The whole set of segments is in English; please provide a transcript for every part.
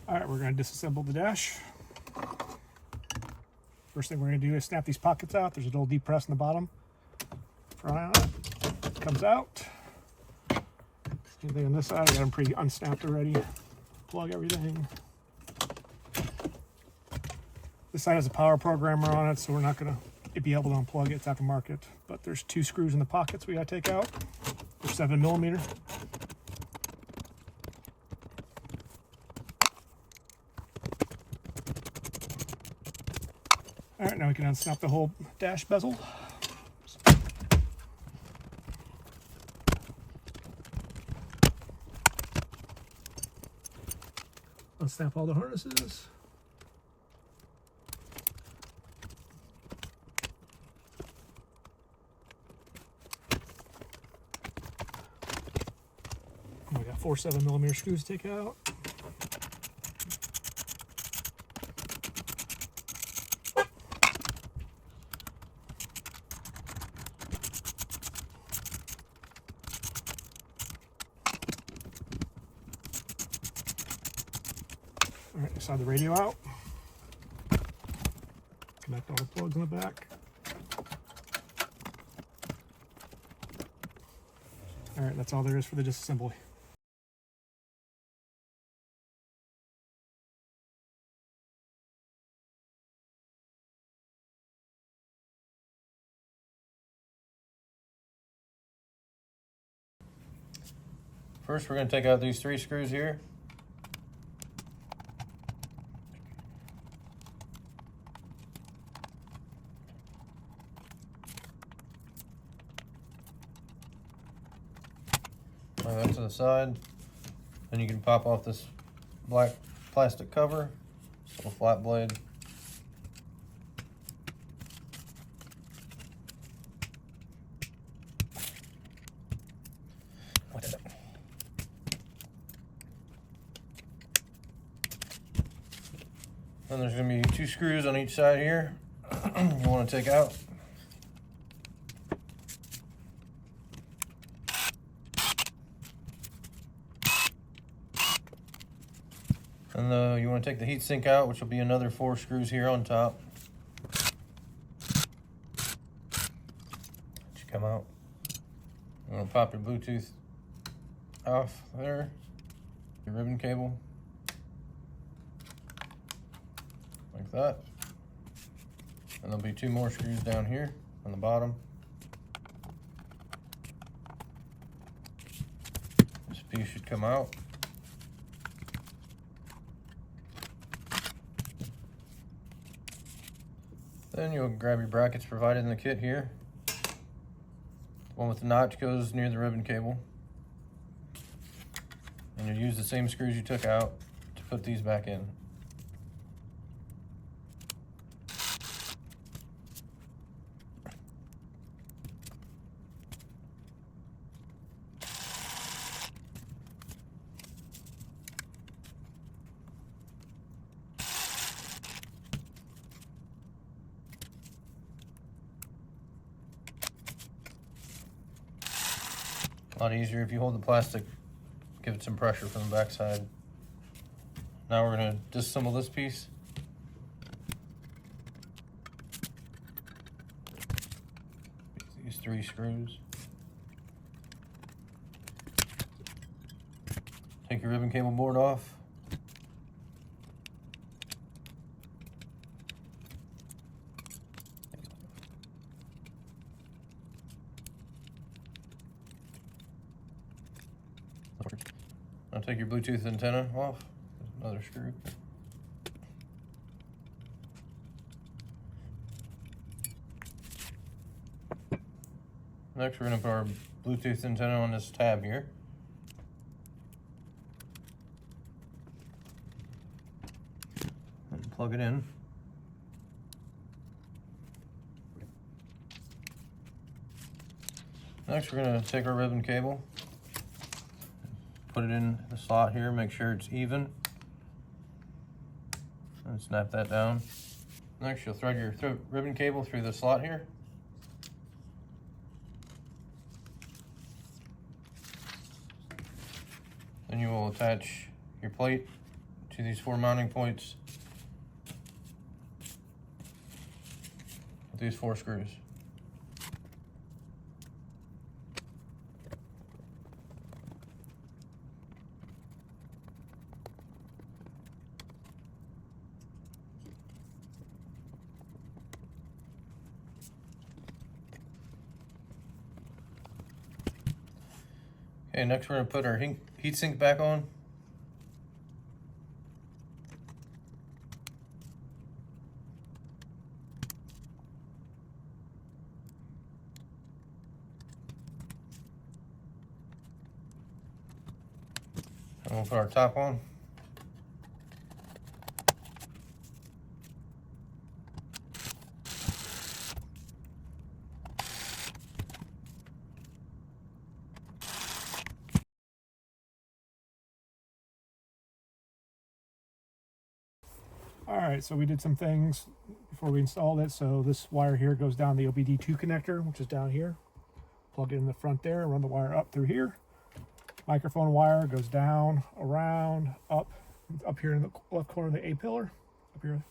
All right, we're going to disassemble the dash. First thing we're going to do is snap these pockets out. There's a little depress in the bottom. Pry on it. Comes out. Same thing on this side. I got them pretty unsnapped already. Plug everything. This side has a power programmer on it, so we're not going to be able to unplug it. It's aftermarket. But there's 2 screws in the pockets we got to take out. They're 7mm. All right, now we can unsnap the whole dash bezel. Unsnap all the harnesses. We got 4 7mm screws to take out. All right, slide the radio out. Connect all the plugs in the back. All right, that's all there is for the disassembly. First, we're going to take out these 3 screws here. That to the side. Then you can pop off this black plastic cover, little flat blade. Then there's going to be 2 screws on each side here you want to take out. And you want to take the heat sink out, which will be another 4 screws here on top. Should come out. You want to pop your Bluetooth off there, your ribbon cable, like that. And there'll be 2 more screws down here on the bottom. This piece should come out. Then you'll grab your brackets provided in the kit here. The one with the notch goes near the ribbon cable. And you'll use the same screws you took out to put these back in. A lot easier if you hold the plastic, give it some pressure from the back side. Now we're going to disassemble this piece. These 3 screws. Take your ribbon cable board off. Now take your Bluetooth antenna off. There's another screw. Next, we're going to put our Bluetooth antenna on this tab here. And plug it in. Next, we're going to take our ribbon cable, put it in the slot here, make sure it's even, and snap that down. Next, you'll thread your ribbon cable through the slot here. Then you will attach your plate See these 4 mounting points with these 4 screws. Okay, next we're going to put our heatsink back on. And we'll put our top on. Alright, so we did some things before we installed it. So this wire here goes down the OBD2 connector, which is down here. Plug it in the front there, run the wire up through here. Microphone wire goes down, around, up here in the left corner of the A pillar. Up here.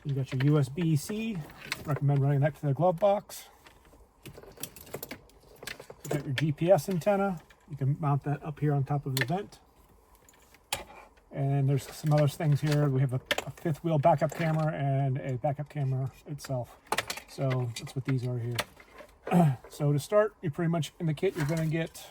You got your USB-C. Recommend running that to the glove box. You got your GPS antenna. You can mount that up here on top of the vent. And there's some other things here. We have a 5th wheel backup camera and a backup camera itself. So that's what these are here. So to start, you pretty much in the kit you're going to get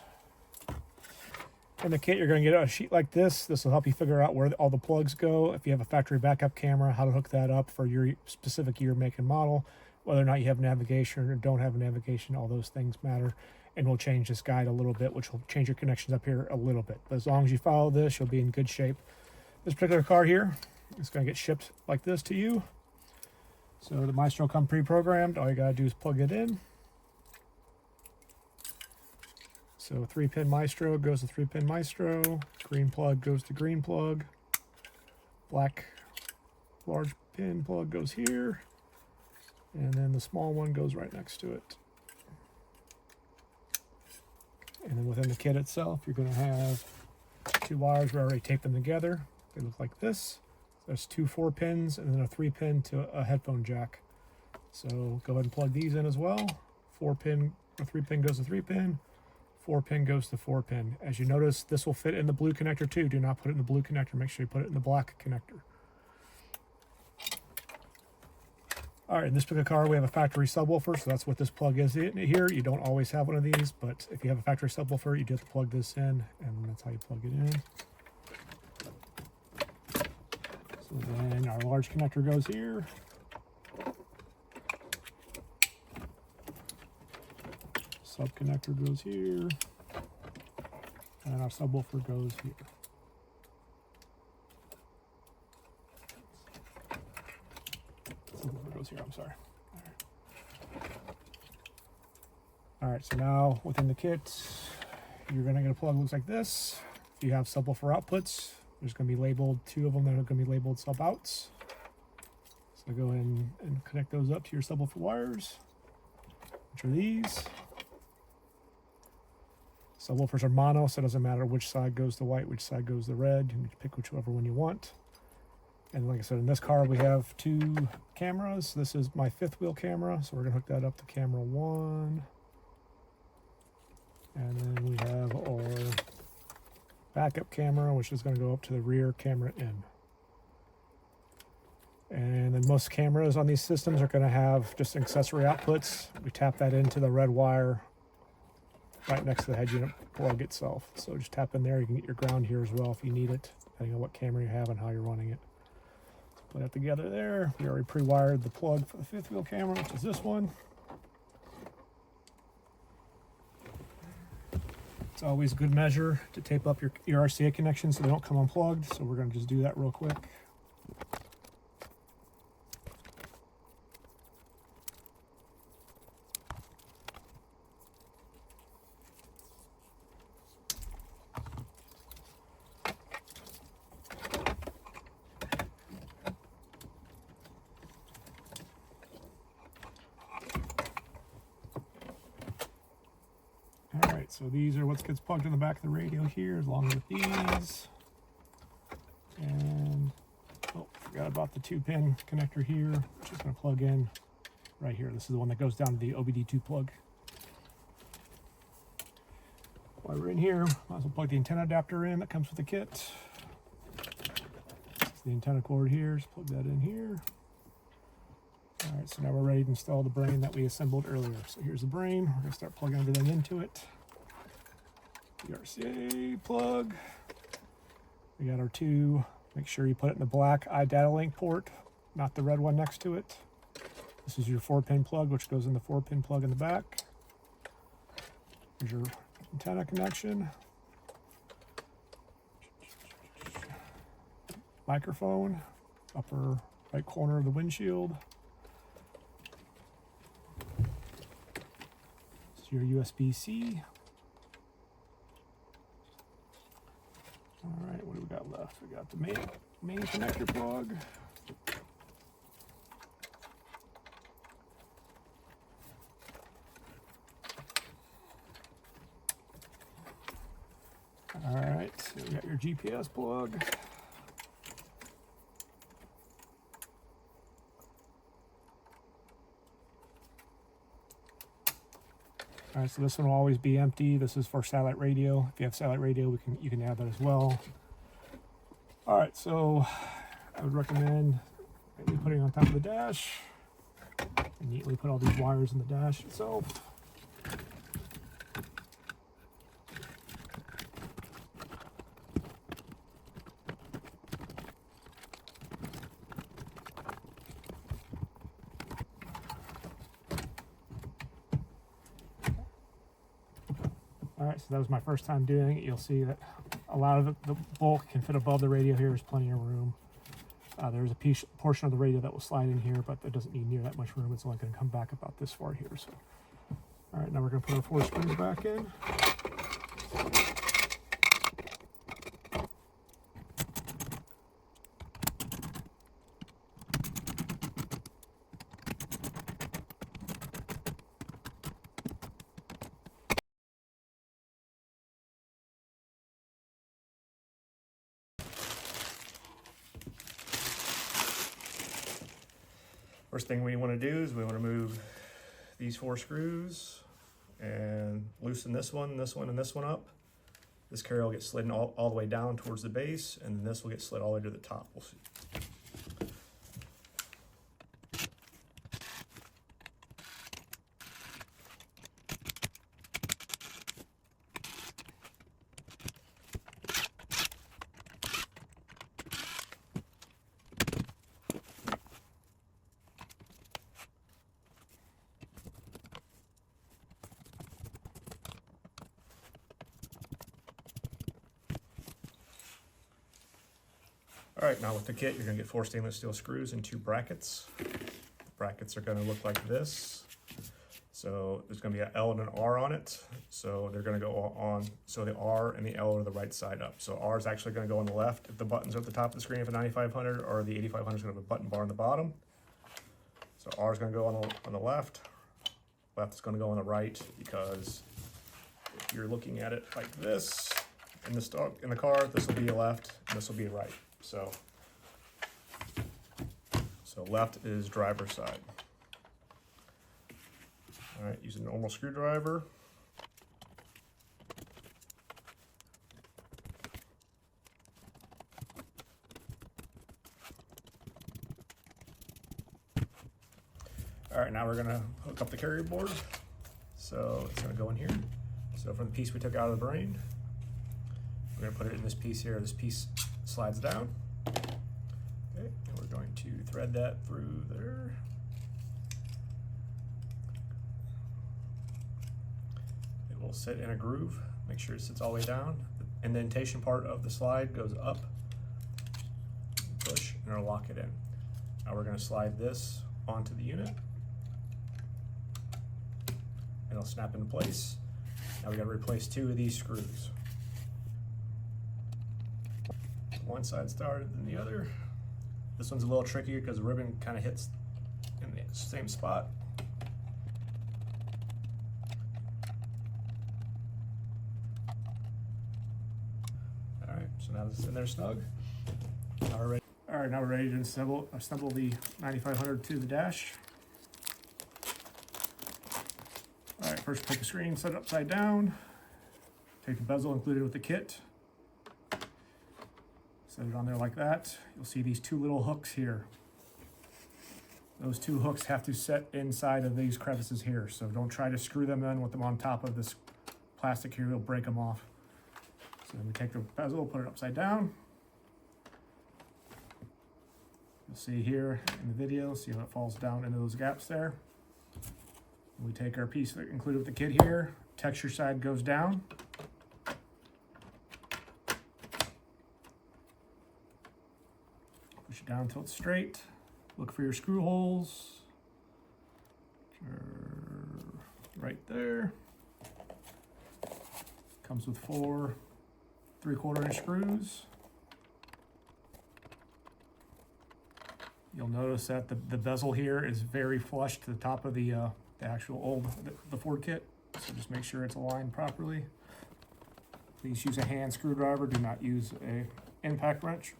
a sheet like this. This will help you figure out where all the plugs go. If you have a factory backup camera, how to hook that up for your specific year, make, and model. Whether or not you have navigation or don't have navigation, all those things matter. And we'll change this guide a little bit, which will change your connections up here a little bit. But as long as you follow this, you'll be in good shape. This particular car here is going to get shipped like this to you. So the Maestro come pre-programmed. All you got to do is plug it in. So 3-pin Maestro goes to 3-pin Maestro. Green plug goes to green plug. Black large pin plug goes here. And then the small one goes right next to it. And then within the kit itself, you're going to have 2 wires. We already taped them together. They look like this. There's 2 4-pins and then a 3-pin to a headphone jack. So go ahead and plug these in as well. 4-pin or 3-pin goes to 3-pin. 4-pin goes to 4-pin. As you notice, this will fit in the blue connector too. Do not put it in the blue connector. Make sure you put it in the black connector. All right, in this particular car, we have a factory subwoofer, so that's what this plug is here. You don't always have one of these, but if you have a factory subwoofer, you do have to plug this in, and that's how you plug it in. So then our large connector goes here. Sub connector goes here. And our subwoofer goes here. Subwoofer goes here, I'm sorry. All right, so now within the kit, you're gonna get a plug that looks like this. If you have subwoofer outputs, there's gonna be labeled 2 of them that are gonna be labeled sub outs. So go ahead and connect those up to your subwoofer wires, which are these. Subwoofers are mono, so it doesn't matter which side goes to white, which side goes to red. You can pick whichever one you want. And like I said, in this car we have 2 cameras. This is my 5th wheel camera, so we're gonna hook that up to camera 1. And then we have our backup camera, which is going to go up to the rear camera in. And then most cameras on these systems are going to have just accessory outputs. We tap that into the red wire right next to the head unit plug itself. So just tap in there. You can get your ground here as well if you need it, depending on what camera you have and how you're running it. So put that together there. We already pre-wired the plug for the 5th wheel camera, which is this one. It's always a good measure to tape up your RCA connections so they don't come unplugged. So we're going to just do that real quick. So these are what gets plugged in the back of the radio here, along with these. And oh, forgot about the 2-pin connector here, which is going to plug in right here. This is the one that goes down to the OBD2 plug. While we're in here, might as well plug the antenna adapter in that comes with the kit. This is the antenna cord here, just plug that in here. All right, so now we're ready to install the brain that we assembled earlier. So here's the brain. We're going to start plugging everything into it. The RCA plug. We got our 2. Make sure you put it in the black iData link port, not the red one next to it. This is your 4-pin plug, which goes in the 4-pin plug in the back. Here's your antenna connection. Microphone, upper right corner of the windshield. This is your USB-C. All right, what do we got left? We got the main connector plug. All right, so we got your GPS plug. All right, so this one will always be empty. This is for satellite radio. If you have satellite radio, you can add that as well. All right, so I would recommend maybe putting it on top of the dash and neatly put all these wires in the dash itself. All right, so that was my first time doing it. You'll see that a lot of the bulk can fit above the radio here. There's plenty of room. There's a portion of the radio that will slide in here, but that doesn't need near that much room. It's only going to come back about this far here. So, all right, now we're going to put our 4 screws back in. First thing we want to do is we want to move these 4 screws and loosen this one, and this one up. This carrier will get slid all the way down towards the base, and then this will get slid all the way to the top. We'll see. All right, now with the kit, you're gonna get 4 stainless steel screws and 2 brackets. The brackets are gonna look like this. So there's gonna be an L and an R on it. So they're gonna go on, so the R and the L are the right side up. So R is actually gonna go on the left if the buttons are at the top of the screen of a 9500, or the 8500 is gonna have a button bar on the bottom. So R is gonna go on the left. Left is gonna go on the right, because if you're looking at it like this, in the car, this will be a left, and this will be a right. So left is driver's side. All right, use a normal screwdriver. All right, now we're gonna hook up the carrier board. So it's gonna go in here. So from the piece we took out of the brain, we're gonna put it in this piece here. This piece slides down. Okay, and we're going to thread that through there. It will sit in a groove. Make sure it sits all the way down. The indentation part of the slide goes up. Push, and it'll lock it in. Now we're going to slide this onto the unit. And it'll snap into place. Now we got to replace 2 of these screws. One side started than the other. This one's a little trickier because the ribbon kind of hits in the same spot. All right, so now this is in there snug. All right, now we're ready to assemble the 9500 to the dash. All right, first take the screen, set it upside down. Take the bezel included with the kit. Set it on there like that. You'll see these two little hooks here. Those two hooks have to set inside of these crevices here, so don't try to screw them in with them on top of this plastic here, you'll break them off. So then we take the bezel, put it upside down. You'll see here in the video, see how it falls down into those gaps there. We take our piece included with the kit here, texture side goes down. Push it down until it's straight. Look for your screw holes. Right there. Comes with 4 3/4 inch screws. You'll notice that the bezel here is very flush to the top of the actual the Ford kit. So just make sure it's aligned properly. Please use a hand screwdriver. Do not use a impact wrench.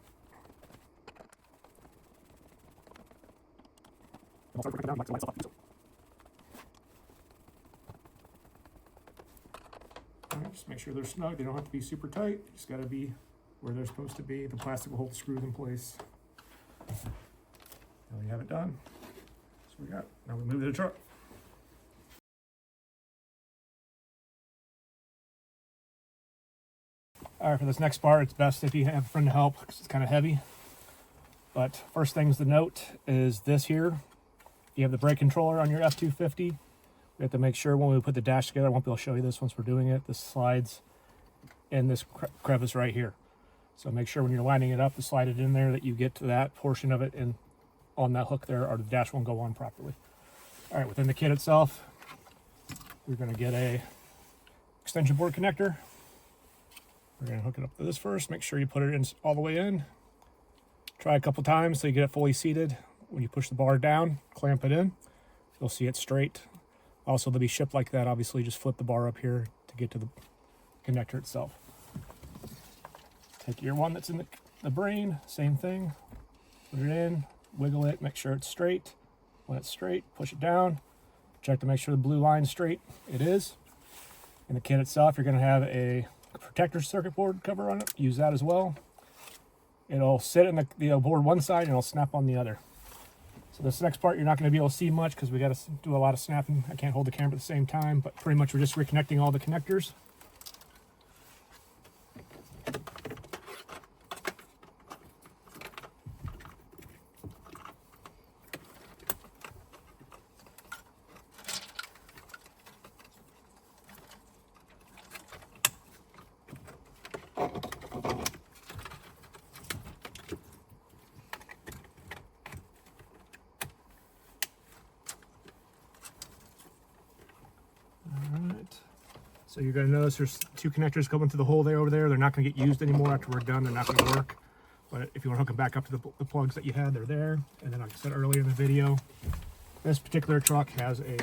Just make sure they're snug. They don't have to be super tight. Just got to be where they're supposed to be. The plastic will hold the screws in place. Now we have it done. That's what we got. Now we move to the truck. All right, for this next part, it's best if you have a friend to help because it's kind of heavy. But first things to note is this here. You have the brake controller on your F250. We have to make sure when we put the dash together, I won't be able to show you this once we're doing it, this slides in this crevice right here. So make sure when you're lining it up to slide it in there that you get to that portion of it and on that hook there, or the dash won't go on properly. All right, within the kit itself, we're gonna get a extension board connector. We're gonna hook it up to this first, make sure you put it in all the way in. Try a couple times so you get it fully seated. When you push the bar down, clamp it in, you'll see it straight. Also, they'll be shipped like that. Obviously, just flip the bar up here to get to the connector itself. Take your one that's in the brain, same thing. Put it in, wiggle it, make sure it's straight. When it's straight, push it down. Check to make sure the blue line's straight. It is. In the kit itself, you're going to have a protector circuit board cover on it. Use that as well. It'll sit in the board one side and it'll snap on the other. So this next part you're not going to be able to see much because we got to do a lot of snapping. I can't hold the camera at the same time, but pretty much we're just reconnecting all the connectors. So you're going to notice there's 2 connectors coming through the hole there over there. They're not going to get used anymore after we're done. They're not going to work. But if you want to hook them back up to the plugs that you had, they're there. And then like I said earlier in the video, this particular truck has a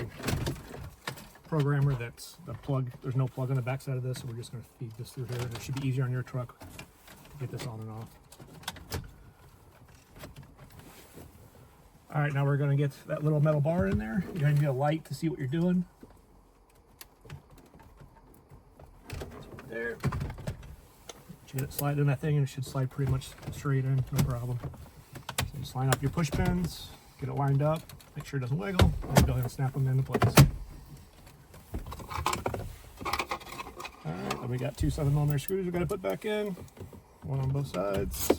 programmer that's the plug. There's no plug on the back side of this, so we're just going to feed this through here. And it should be easier on your truck to get this on and off. All right, now we're going to get that little metal bar in there. You're going to need a light to see what you're doing. There. You get it slide in that thing and it should slide pretty much straight in, no problem. So you just line up your push pins, get it lined up, make sure it doesn't wiggle, and go ahead and snap them into place. Alright, then we got 2 7mm screws we got to put back in, one on both sides.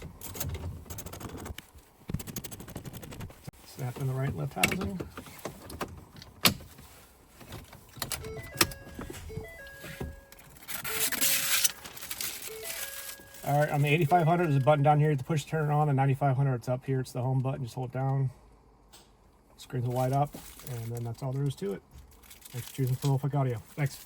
Snap in the right and left housing. All right, on the 8500, there's a button down here to push to turn it on. The 9500, it's up here. It's the home button. Just hold it down. Screens will light up, and then that's all there is to it. Thanks for choosing Prolific Audio. Thanks.